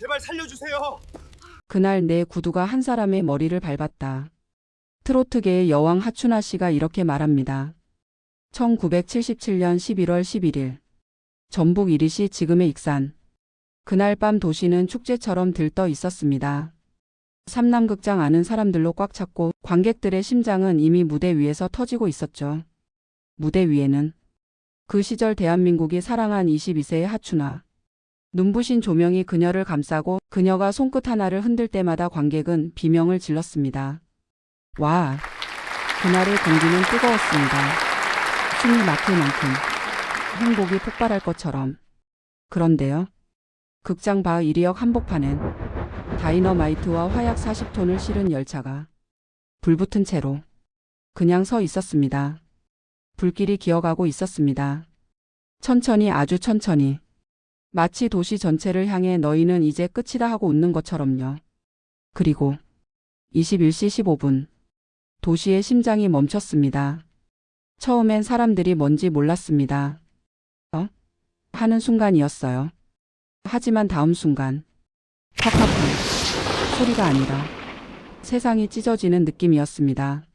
제발 살려주세요. 그날 내 구두가 한 사람의 머리를 밟았다. 트로트계의 여왕 하춘아 씨가 이렇게 말합니다. 1977년 11월 11일. 전북 이리시 지금의 익산. 그날 밤 도시는 축제처럼 들떠 있었습니다. 삼남극장 아는 사람들로 꽉 찼고 관객들의 심장은 이미 무대 위에서 터지고 있었죠. 무대 위에는 그 시절 대한민국이 사랑한 22세의 하춘아. 눈부신 조명이 그녀를 감싸고 그녀가 손끝 하나를 흔들 때마다 관객은 비명을 질렀습니다. 와, 그날의 공기는 뜨거웠습니다. 숨이 막힐 만큼 행복이 폭발할 것처럼. 그런데요. 극장 바 1위역 한복판엔 다이너마이트와 화약 40톤을 실은 열차가 불붙은 채로 그냥 서 있었습니다. 불길이 기어가고 있었습니다. 천천히, 아주 천천히. 마치 도시 전체를 향해 너희는 이제 끝이다 하고 웃는 것처럼요. 그리고 21시 15분. 도시의 심장이 멈췄습니다. 처음엔 사람들이 뭔지 몰랐습니다. 하는 순간이었어요. 하지만 다음 순간 팍팍팍 소리가 아니라 세상이 찢어지는 느낌이었습니다.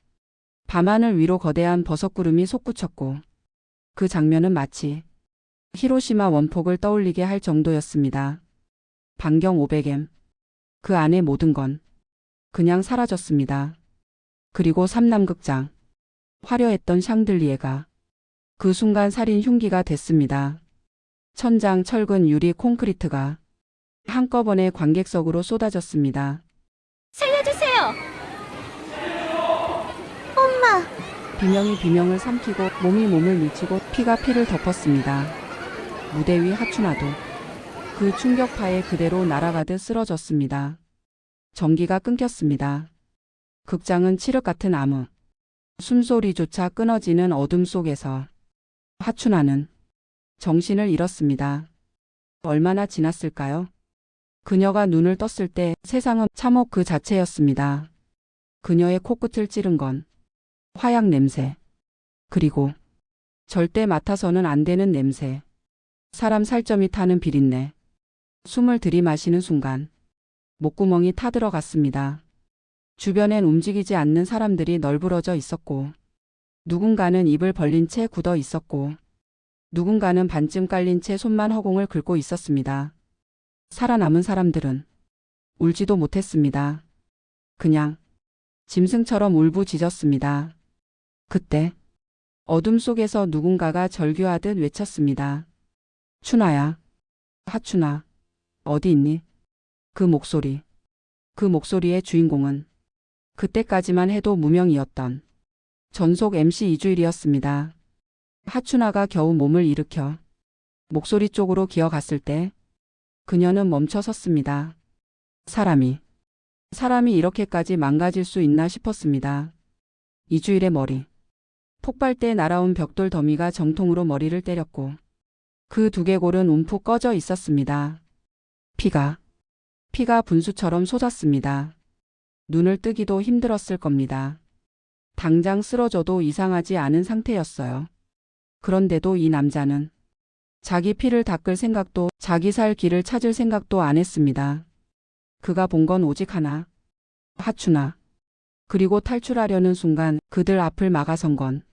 밤하늘 위로 거대한 버섯구름이 솟구쳤고 그 장면은 마치 히로시마 원폭을 떠올리게 할 정도였습니다. 반경 500m. 그 안의 모든 건 그냥 사라졌습니다. 그리고 삼남극장. 화려했던 샹들리에가 그 순간 살인 흉기가 됐습니다. 천장, 철근, 유리, 콘크리트가 한꺼번에 관객석으로 쏟아졌습니다. 살려주세요! 엄마! 비명이 비명을 삼키고 몸이 몸을 밀치고 피가 피를 덮었습니다. 무대 위 하춘아도 그 충격파에 그대로 날아가듯 쓰러졌습니다. 전기가 끊겼습니다. 극장은 칠흑 같은 암흑, 숨소리조차 끊어지는 어둠 속에서 하춘아는 정신을 잃었습니다. 얼마나 지났을까요? 그녀가 눈을 떴을 때 세상은 참혹 그 자체였습니다. 그녀의 코끝을 찌른 건 화약 냄새, 그리고 절대 맡아서는 안 되는 냄새, 사람 살점이 타는 비린내. 숨을 들이마시는 순간 목구멍이 타들어갔습니다. 주변엔 움직이지 않는 사람들이 널브러져 있었고 누군가는 입을 벌린 채 굳어 있었고 누군가는 반쯤 깔린 채 손만 허공을 긁고 있었습니다. 살아남은 사람들은 울지도 못했습니다. 그냥 짐승처럼 울부짖었습니다. 그때 어둠 속에서 누군가가 절규하듯 외쳤습니다. 춘아야, 하춘아, 어디 있니? 그 목소리의 주인공은 그때까지만 해도 무명이었던 전속 MC 이주일이었습니다. 하춘아가 겨우 몸을 일으켜 목소리 쪽으로 기어갔을 때 그녀는 멈춰 섰습니다. 사람이 이렇게까지 망가질 수 있나 싶었습니다. 이주일의 머리. 폭발때 날아온 벽돌 더미가 정통으로 머리를 때렸고 그 두개골은 움푹 꺼져 있었습니다. 피가 분수처럼 쏟았습니다. 눈을 뜨기도 힘들었을 겁니다. 당장 쓰러져도 이상하지 않은 상태였어요. 그런데도 이 남자는 자기 피를 닦을 생각도 자기 살 길을 찾을 생각도 안 했습니다. 그가 본 건 오직 하나. 하춘아. 그리고 탈출하려는 순간 그들 앞을 막아선 건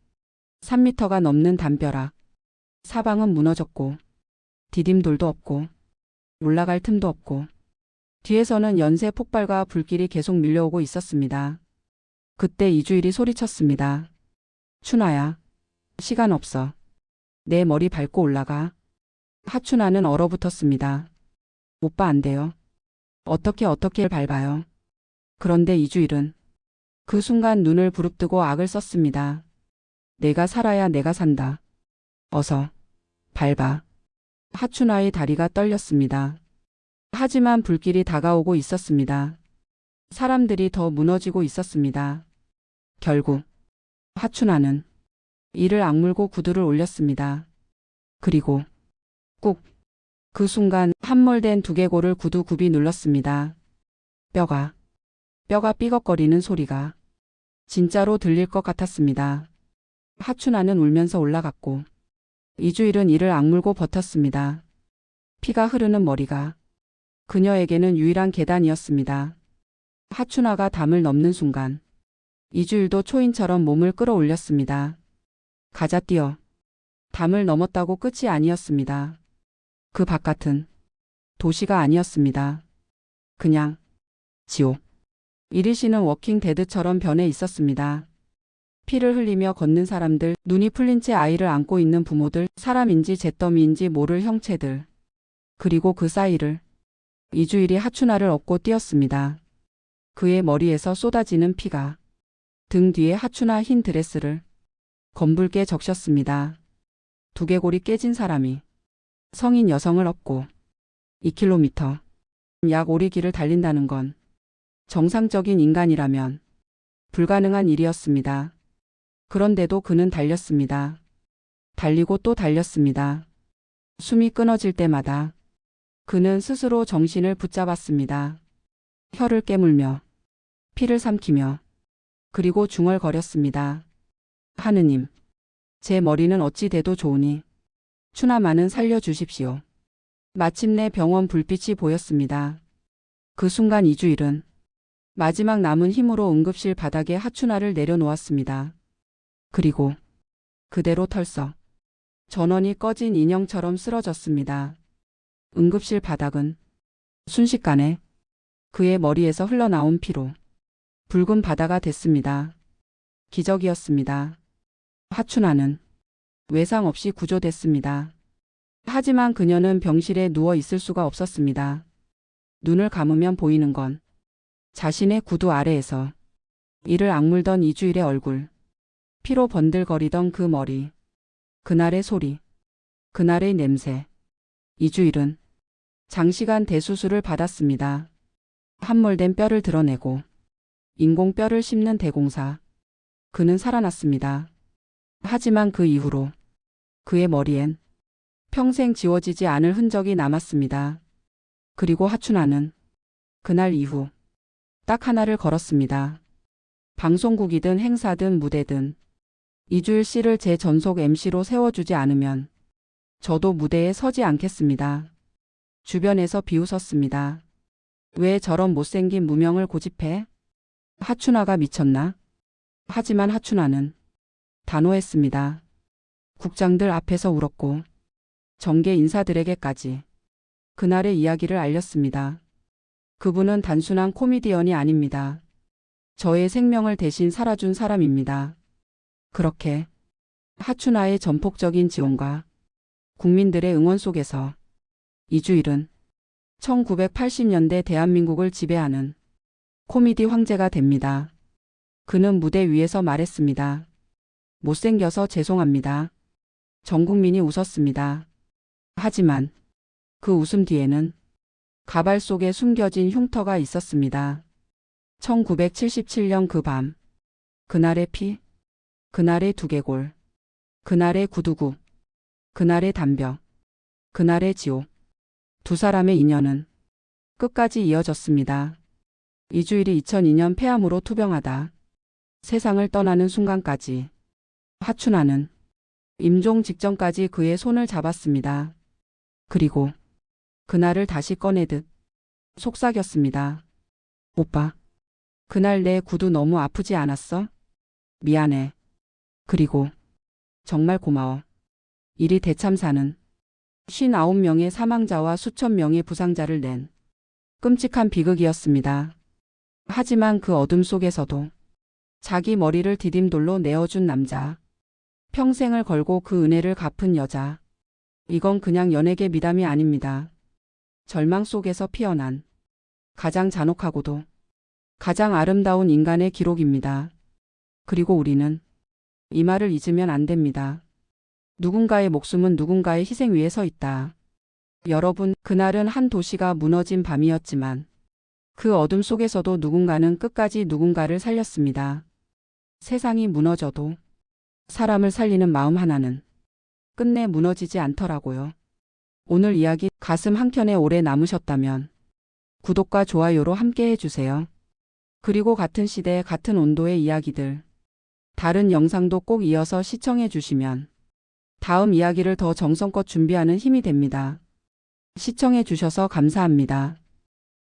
3미터가 넘는 담벼락. 사방은 무너졌고 디딤돌도 없고 올라갈 틈도 없고 뒤에서는 연쇄 폭발과 불길이 계속 밀려오고 있었습니다. 그때 이주일이 소리쳤습니다. 춘아야, 시간 없어. 내 머리 밟고 올라가. 하춘아는 얼어붙었습니다. 오빠 안 돼요. 어떻게 밟아요. 그런데 이주일은 그 순간 눈을 부릅뜨고 악을 썼습니다. 내가 살아야 내가 산다. 어서 밟아. 하춘아의 다리가 떨렸습니다. 하지만 불길이 다가오고 있었습니다. 사람들이 더 무너지고 있었습니다. 결국 하춘아는 이를 악물고 구두를 올렸습니다. 그리고 꾹. 그 순간 함몰된 두개골을 구두 굽이 눌렀습니다. 뼈가 삐걱거리는 소리가 진짜로 들릴 것 같았습니다. 하춘아는 울면서 올라갔고 이주일은 이를 악물고 버텼습니다. 피가 흐르는 머리가 그녀에게는 유일한 계단이었습니다. 하춘화가 담을 넘는 순간 이주일도 초인처럼 몸을 끌어올렸습니다. 가자 뛰어. 담을 넘었다고 끝이 아니었습니다. 그 바깥은 도시가 아니었습니다. 그냥 지옥. 이리시는 워킹 데드처럼 변해 있었습니다. 피를 흘리며 걷는 사람들, 눈이 풀린 채 아이를 안고 있는 부모들, 사람인지 잿더미인지 모를 형체들. 그리고 그 사이를 이주일이 하춘화를 업고 뛰었습니다. 그의 머리에서 쏟아지는 피가 등 뒤에 하춘화 흰 드레스를 검붉게 적셨습니다. 두개골이 깨진 사람이 성인 여성을 업고 2km 약 오리길을 달린다는 건 정상적인 인간이라면 불가능한 일이었습니다. 그런데도 그는 달렸습니다. 달리고 또 달렸습니다. 숨이 끊어질 때마다 그는 스스로 정신을 붙잡았습니다. 혀를 깨물며 피를 삼키며 그리고 중얼거렸습니다. 하느님, 제 머리는 어찌 돼도 좋으니 추나만은 살려주십시오. 마침내 병원 불빛이 보였습니다. 그 순간 이주일은 마지막 남은 힘으로 응급실 바닥에 하춘화를 내려놓았습니다. 그리고 그대로 털썩 전원이 꺼진 인형처럼 쓰러졌습니다. 응급실 바닥은 순식간에 그의 머리에서 흘러나온 피로 붉은 바다가 됐습니다. 기적이었습니다. 하춘화는 외상 없이 구조됐습니다. 하지만 그녀는 병실에 누워 있을 수가 없었습니다. 눈을 감으면 보이는 건 자신의 구두 아래에서 이를 악물던 이주일의 얼굴, 피로 번들거리던 그 머리, 그날의 소리, 그날의 냄새. 이주일은 장시간 대수술을 받았습니다. 함몰된 뼈를 드러내고 인공뼈를 심는 대공사. 그는 살아났습니다. 하지만 그 이후로 그의 머리엔 평생 지워지지 않을 흔적이 남았습니다. 그리고 하춘화는 그날 이후 딱 하나를 걸었습니다. 방송국이든 행사든 무대든 이주일 씨를 제 전속 MC로 세워주지 않으면 저도 무대에 서지 않겠습니다. 주변에서 비웃었습니다. 왜 저런 못생긴 무명을 고집해? 하춘화가 미쳤나? 하지만 하춘화는 단호했습니다. 국장들 앞에서 울었고 정계 인사들에게까지 그날의 이야기를 알렸습니다. 그분은 단순한 코미디언이 아닙니다. 저의 생명을 대신 살아준 사람입니다. 그렇게 하춘화의 전폭적인 지원과 국민들의 응원 속에서 이주일은 1980년대 대한민국을 지배하는 코미디 황제가 됩니다. 그는 무대 위에서 말했습니다. 못생겨서 죄송합니다. 전 국민이 웃었습니다. 하지만 그 웃음 뒤에는 가발 속에 숨겨진 흉터가 있었습니다. 1977년 그 밤, 그날의 피, 그날의 두개골, 그날의 구두굽, 그날의 담벼, 그날의 지옥. 두 사람의 인연은 끝까지 이어졌습니다. 이주일이 2002년 폐암으로 투병하다 세상을 떠나는 순간까지 하춘화는 임종 직전까지 그의 손을 잡았습니다. 그리고 그날을 다시 꺼내듯 속삭였습니다. 오빠, 그날 내 구두 너무 아프지 않았어? 미안해. 그리고 정말 고마워. 이리 대참사는 59명의 사망자와 수천 명의 부상자를 낸 끔찍한 비극이었습니다. 하지만 그 어둠 속에서도 자기 머리를 디딤돌로 내어준 남자, 평생을 걸고 그 은혜를 갚은 여자. 이건 그냥 연예계 미담이 아닙니다. 절망 속에서 피어난 가장 잔혹하고도 가장 아름다운 인간의 기록입니다. 그리고 우리는 이 말을 잊으면 안 됩니다. 누군가의 목숨은 누군가의 희생 위에 서 있다. 여러분, 그날은 한 도시가 무너진 밤이었지만 그 어둠 속에서도 누군가는 끝까지 누군가를 살렸습니다. 세상이 무너져도 사람을 살리는 마음 하나는 끝내 무너지지 않더라고요. 오늘 이야기 가슴 한켠에 오래 남으셨다면 구독과 좋아요로 함께 해주세요. 그리고 같은 시대 같은 온도의 이야기들, 다른 영상도 꼭 이어서 시청해 주시면 다음 이야기를 더 정성껏 준비하는 힘이 됩니다. 시청해 주셔서 감사합니다.